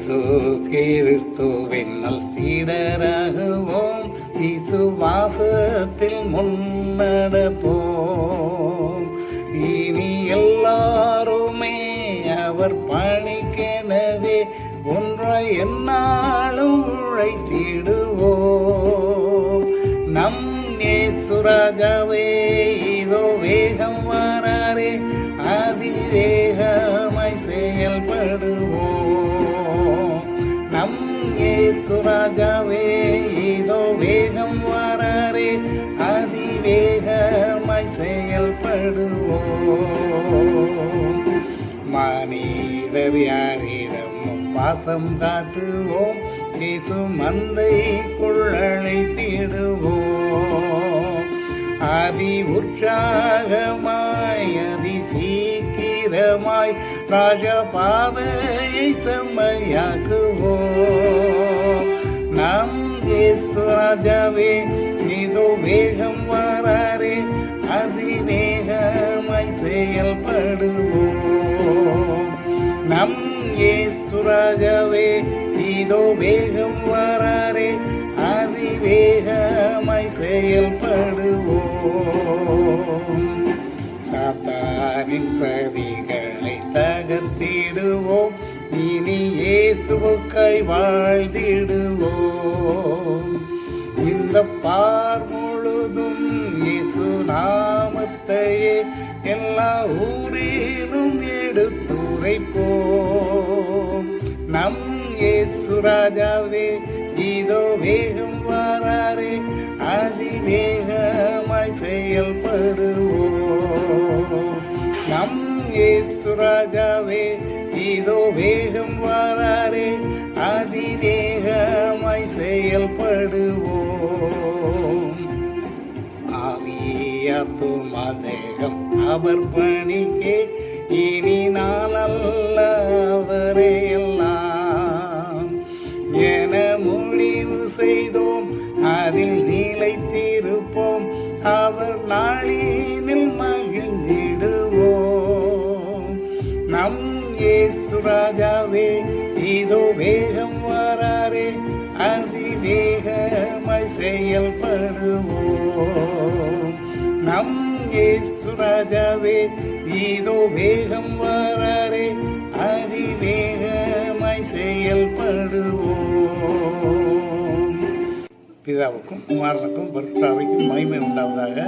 இயேசு கிறிஸ்துவின் நல் சீடராகுவோம், விசுவாசத்தில் முன்னடப்போம். இனி எல்லாருமே அவர் பணிக்கெனவே ஒன்றாய் எந்நாளும் உழைத்திடுவோம். நம் இயேசு ராஜாவே இதோ வேகம் வராரே, அதிவேகமாய் செயல்படுவோம். நம் இயேசு ராஜாவே இதோ வேகம் வராரே, அதிவேகமாய் செயல்படுவோம். மனிதர் யாரிடமும் பாசம் காட்டுவோம், இயேசு மந்தைக்குள் அழைத்திடுவோம். அதி உற்சாகமாய் அதி சீக்கிரமாய் ராஜபாதையை செம்மையாக்குவோம். நம் இயேசு ராஜாவே இதோ வேகம் வராரே, அதிவேகமாய் செயல்படுவோம். நம் இயேசு ராஜாவே இதோ வேகம் வராரே, அதிவேகமாய் செயல்படுவோம். சாத்தானின் சதிகளை தகர்த்திடுவோம், இனி இயேசுவுக்காய் வாழ்ந்திடுவோம். இந்த பார் முழுதும் இயேசு நாமத்தையே எல்லா ஊரிலும் எடுத்துரைப்போம். நம் இயேசு ராஜாவே இதோ வேகம் வராரே, அதிவேகமாய் செயல்படுவோம். நம் இயேசு ராஜாவே இதோ வேகம் வராரே, அதிவேகமாய் செயல்படுவோம். ஆவியாத்துமா தேகம் அவர் பணிக்கே, இனி நாளல்ல அவரே எல்லாம் என முடிவு செய்தோம், அதில் நிலைத்திருப்போம், அவர் நாளினில் மகிழ்ந்திடுவோம். நம் இயேசு ராஜாவே இதோ வேகம் வராரே, அதிவேகமாய் செயல்படுவோம். நம் இயேசு ராஜாவே இதோ வேகம் வராரே, அதிவேகமாய் செயல்படுவோம். பிதாவுக்கும் குமாரனுக்கும் பரிசுத்தாவிக்கும் மகிமை உண்டாவதாக.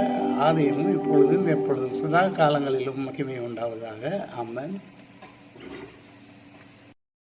ஆதியிலும் இப்பொழுதும் எப்பொழுதும் சதா காலங்களிலும் மகிமை உண்டாவதாக. ஆமென்.